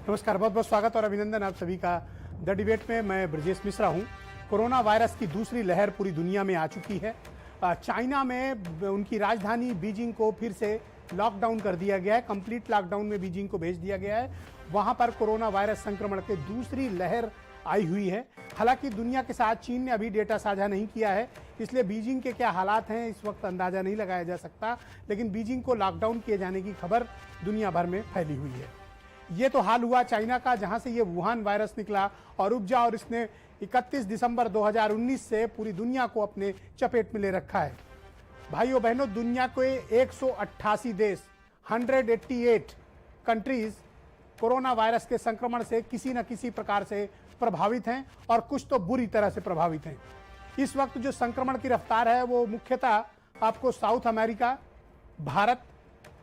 नमस्कार, बहुत बहुत स्वागत और अभिनंदन आप सभी का द डिबेट में। मैं ब्रजेश मिश्रा हूं। कोरोना वायरस की दूसरी लहर पूरी दुनिया में आ चुकी है। चाइना में उनकी राजधानी बीजिंग को फिर से लॉकडाउन कर दिया गया है। कंप्लीट लॉकडाउन में बीजिंग को भेज दिया गया है। वहां पर कोरोना वायरस संक्रमण की दूसरी लहर आई हुई है। हालांकि दुनिया के साथ चीन ने अभी डेटा साझा नहीं किया है, इसलिए बीजिंग के क्या हालात हैं इस वक्त अंदाजा नहीं लगाया जा सकता। लेकिन बीजिंग को लॉकडाउन किए जाने की खबर दुनिया भर में फैली हुई है। ये तो हाल हुआ चाइना का, जहां से ये वुहान वायरस निकला और उपजा और इसने 31 दिसंबर 2019 से पूरी दुनिया को अपने चपेट में ले रखा है। भाइयों बहनों, दुनिया के 188 देश 188 कंट्रीज कोरोना वायरस के संक्रमण से किसी न किसी प्रकार से प्रभावित हैं और कुछ तो बुरी तरह से प्रभावित हैं। इस वक्त जो संक्रमण की रफ्तार है वो मुख्यतः आपको साउथ अमेरिका, भारत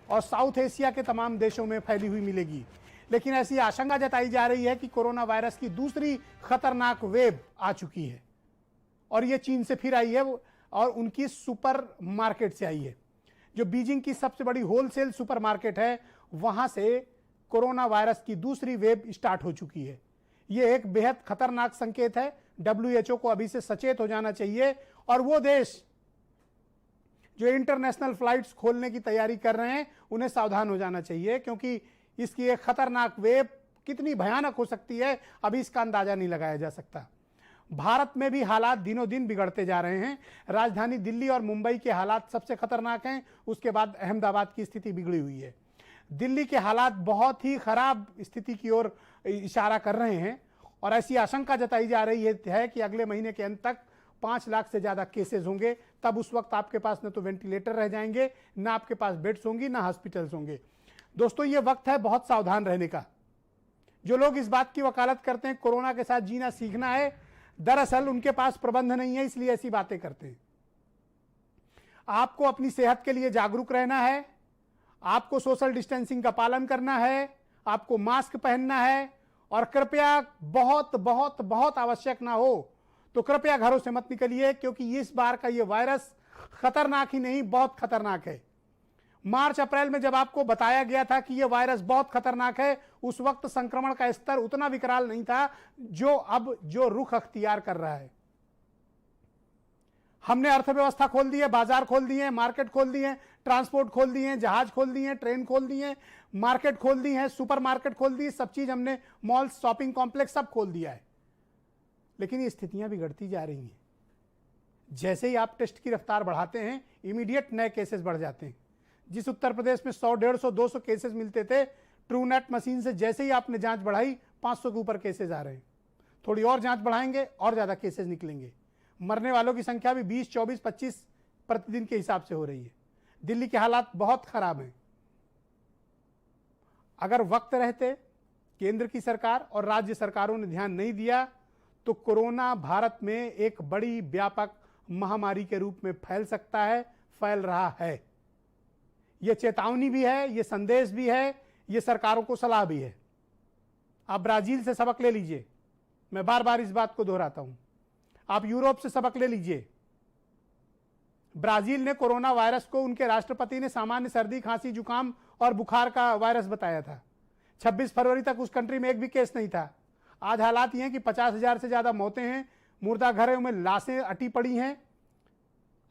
और साउथ एशिया के तमाम देशों में फैली हुई मिलेगी। लेकिन ऐसी आशंका जताई जा रही है कि कोरोना वायरस की दूसरी खतरनाक वेव आ चुकी है और ये चीन से फिर आई है और उनकी सुपर मार्केट से आई है। जो बीजिंग की सबसे बड़ी होलसेल सुपर मार्केट है, वहां से कोरोना वायरस की दूसरी वेव स्टार्ट हो चुकी है। ये एक बेहद खतरनाक संकेत है। WHO को अभी से सचेत हो जाना चाहिए और वो देश जो इंटरनेशनल फ्लाइट्स खोलने की तैयारी कर रहे हैं उन्हें सावधान हो जाना चाहिए, क्योंकि इसकी एक खतरनाक वेव कितनी भयानक हो सकती है अभी इसका अंदाजा नहीं लगाया जा सकता। भारत में भी हालात दिनों दिन बिगड़ते जा रहे हैं। राजधानी दिल्ली और मुंबई के हालात सबसे खतरनाक हैं, उसके बाद अहमदाबाद की स्थिति बिगड़ी हुई है। दिल्ली के हालात बहुत ही खराब स्थिति की ओर इशारा कर रहे हैं और ऐसी आशंका जताई जा रही है कि अगले महीने के अंत तक 5 लाख से ज्यादा केसेस होंगे। तब उस वक्त आपके पास न तो वेंटिलेटर रह जाएंगे, न आपके पास बेड्स होंगी, न हॉस्पिटल्स होंगे। दोस्तों, ये वक्त है बहुत सावधान रहने का। जो लोग इस बात की वकालत करते हैं कोरोना के साथ जीना सीखना है, दरअसल उनके पास प्रबंध नहीं है, इसलिए ऐसी बातें करते हैं। आपको अपनी सेहत के लिए जागरूक रहना है, आपको सोशल डिस्टेंसिंग का पालन करना है, आपको मास्क पहनना है और कृपया बहुत बहुत बहुत आवश्यक ना हो तो कृपया घरों से मत निकलिए, क्योंकि इस बार का यह वायरस खतरनाक ही नहीं बहुत खतरनाक है। मार्च अप्रैल में जब आपको बताया गया था कि यह वायरस बहुत खतरनाक है, उस वक्त संक्रमण का स्तर उतना विकराल नहीं था जो रुख अख्तियार कर रहा है। हमने अर्थव्यवस्था खोल दी है, बाजार खोल दिए, मार्केट खोल दिए, ट्रांसपोर्ट खोल दिए, जहाज खोल दिए, ट्रेन खोल दिए, मार्केट खोल दी है, सुपर मार्केट खोल दी, सब चीज हमने, मॉल, शॉपिंग कॉम्प्लेक्स सब खोल दिया है। लेकिन ये स्थितियां बिगड़ती जा रही हैं। जैसे ही आप टेस्ट की रफ्तार बढ़ाते हैं, इमीडिएट नए केसेस बढ़ जाते हैं। जिस उत्तर प्रदेश में 100, 150, 200 केसेस मिलते थे, ट्रूनेट मशीन से जैसे ही आपने जांच बढ़ाई 500 के ऊपर केसेस आ रहे हैं। थोड़ी और जांच बढ़ाएंगे और ज्यादा केसेस निकलेंगे। मरने वालों की संख्या भी 20, 24, 25 प्रतिदिन के हिसाब से हो रही है। दिल्ली के हालात बहुत खराब हैं। अगर वक्त रहते केंद्र की सरकार और राज्य सरकारों ने ध्यान नहीं दिया तो कोरोना भारत में एक बड़ी व्यापक महामारी के रूप में फैल सकता है, फैल रहा है। यह चेतावनी भी है, यह संदेश भी है, यह सरकारों को सलाह भी है। आप ब्राजील से सबक ले लीजिए, मैं बार बार इस बात को दोहराता हूं। आप यूरोप से सबक ले लीजिए। ब्राजील ने कोरोना वायरस को उनके राष्ट्रपति ने सामान्य सर्दी, खांसी, जुकाम और बुखार का वायरस बताया था। 26 फरवरी तक उस कंट्री में एक भी केस नहीं था। आज हालात ये हैं कि 50,000 से ज्यादा मौतें हैं, मुर्दा घरों में लाशें अटी पड़ी हैं।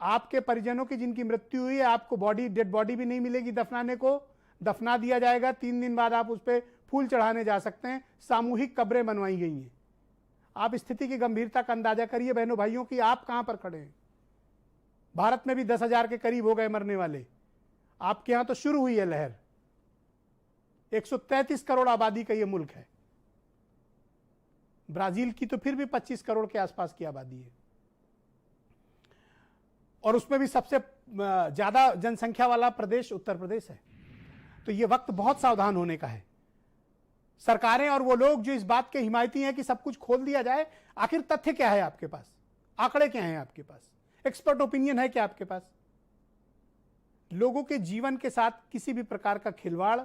आपके परिजनों की जिनकी मृत्यु हुई है, आपको डेड बॉडी भी नहीं मिलेगी दफनाने को, दफना दिया जाएगा। 3 दिन बाद आप उस पर फूल चढ़ाने जा सकते हैं। सामूहिक कब्रें बनवाई गई हैं। आप स्थिति की गंभीरता का अंदाजा करिए बहनों भाइयों की आप कहां पर खड़े हैं। भारत में भी 10,000 के करीब हो गए मरने वाले। आपके यहां तो शुरू हुई है लहर। 133 करोड़ आबादी का यह मुल्क है। ब्राजील की तो फिर भी 25 करोड़ के आसपास की आबादी है और उसमें भी सबसे ज्यादा जनसंख्या वाला प्रदेश उत्तर प्रदेश है। तो यह वक्त बहुत सावधान होने का है। सरकारें और वो लोग जो इस बात के हिमायती हैं कि सब कुछ खोल दिया जाए, आखिर तथ्य क्या है आपके पास, आंकड़े क्या हैं आपके पास, एक्सपर्ट ओपिनियन है क्या आपके पास? लोगों के जीवन के साथ किसी भी प्रकार का खिलवाड़,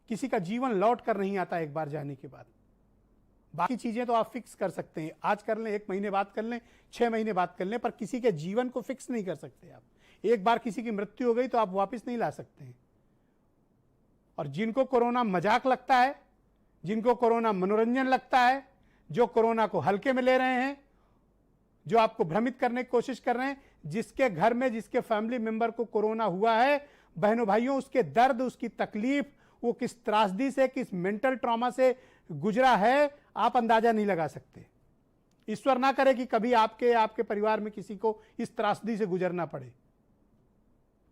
किसी का जीवन लौट कर नहीं आता एक बार जाने के बाद। बाकी चीजें तो आप फिक्स कर सकते हैं, आज कर लें, 1 महीने बाद कर लें, 6 महीने बाद कर लें, पर किसी के जीवन को फिक्स नहीं कर सकते आप। एक बार किसी की मृत्यु हो गई तो आप वापस नहीं ला सकते हैं। और जिनको कोरोना मजाक लगता है, जिनको कोरोना मनोरंजन लगता है, जो कोरोना को हल्के में ले रहे हैं, जो आपको भ्रमित करने की कोशिश कर रहे हैं, जिसके घर में जिसके फैमिली मेंबर को कोरोना हुआ है, बहनों भाइयों, उसके दर्द, उसकी तकलीफ, वो किस त्रासदी से, किस मेंटल ट्रॉमा से गुजरा है, आप अंदाजा नहीं लगा सकते। ईश्वर ना करे कि कभी आपके परिवार में किसी को इस त्रासदी से गुजरना पड़े।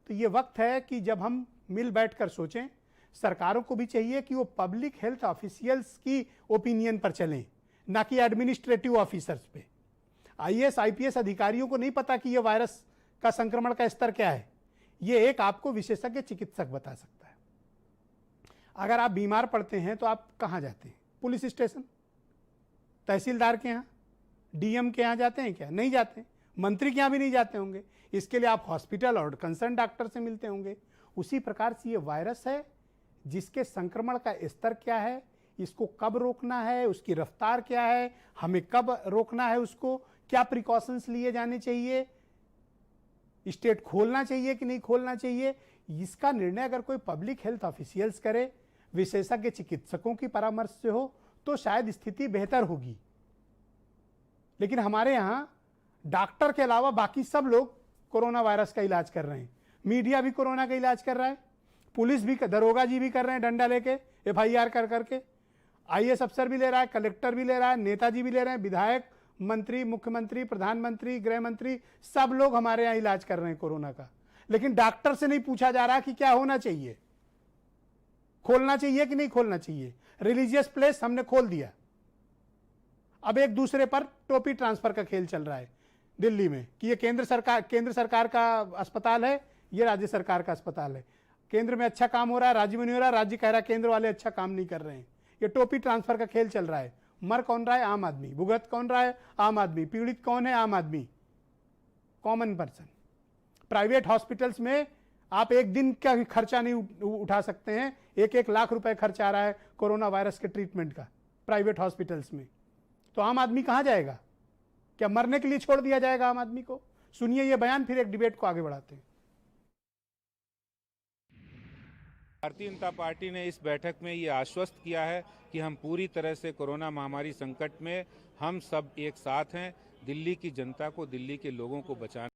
तो ये वक्त है कि जब हम मिल बैठकर सोचें। सरकारों को भी चाहिए कि वो पब्लिक हेल्थ ऑफिशियल्स की ओपिनियन पर चलें, ना कि एडमिनिस्ट्रेटिव ऑफिसर्स पे। आईएएस आईपीएस अधिकारियों को नहीं पता कि ये वायरस का संक्रमण का स्तर क्या है। ये एक आपको विशेषज्ञ चिकित्सक बता सकता है। अगर आप बीमार पड़ते हैं तो आप कहाँ जाते हैं? पुलिस स्टेशन, तहसीलदार के यहाँ, डीएम के यहाँ जाते हैं क्या? नहीं जाते। मंत्री के यहाँ भी नहीं जाते होंगे। इसके लिए आप हॉस्पिटल और कंसर्न डॉक्टर से मिलते होंगे। उसी प्रकार से ये वायरस है जिसके संक्रमण का स्तर क्या है, इसको कब रोकना है, उसकी रफ्तार क्या है, हमें कब रोकना है, उसको क्या प्रिकॉशंस लिए जाने चाहिए, स्टेट खोलना चाहिए कि नहीं खोलना चाहिए, इसका निर्णय अगर कोई पब्लिक हेल्थ ऑफिशियल्स करे, विशेषज्ञ चिकित्सकों की परामर्श से हो, तो शायद स्थिति बेहतर होगी। लेकिन हमारे यहां डॉक्टर के अलावा बाकी सब लोग कोरोना वायरस का इलाज कर रहे हैं। मीडिया भी कोरोना का इलाज कर रहा है, पुलिस भी, दरोगा जी भी कर रहे हैं डंडा लेके, एफआईआर कर करके, आईएएस अफसर भी ले रहा है, कलेक्टर भी ले रहा है, नेताजी भी ले रहे हैं, विधायक, मंत्री, मुख्यमंत्री, प्रधानमंत्री, गृह मंत्री, सब लोग हमारे यहाँ इलाज कर रहे हैं कोरोना का। लेकिन डॉक्टर से नहीं पूछा जा रहा कि क्या होना चाहिए, खोलना चाहिए कि नहीं खोलना चाहिए। रिलीजियस प्लेस हमने खोल दिया, अब एक दूसरे पर टोपी ट्रांसफर का खेल चल रहा है दिल्ली में कि ये केंद्र सरकार का अस्पताल है, ये राज्य सरकार का अस्पताल है। केंद्र में अच्छा काम हो रहा है, राज्य में नहीं हो रहा, राज्य कह रहा है केंद्र वाले अच्छा काम नहीं कर रहे हैं। ये टोपी ट्रांसफर का खेल चल रहा है। मर कौन रहा है? आम आदमी। भुगत कौन रहा है? आम आदमी। पीड़ित कौन है? आम आदमी, कॉमन पर्सन। प्राइवेट हॉस्पिटल्स में आप एक दिन का खर्चा नहीं उठा सकते हैं। 1-1 लाख रुपए खर्च आ रहा है कोरोना वायरस के ट्रीटमेंट का प्राइवेट हॉस्पिटल्स में। तो आम आदमी कहां जाएगा? क्या मरने के लिए छोड़ दिया जाएगा आम आदमी को? सुनिए ये बयान, फिर एक डिबेट को आगे बढ़ाते हैं। भारतीय जनता पार्टी ने इस बैठक में ये आश्वस्त किया है कि हम पूरी तरह से कोरोना महामारी संकट में हम सब एक साथ हैं। दिल्ली की जनता को, दिल्ली के लोगों को बचाने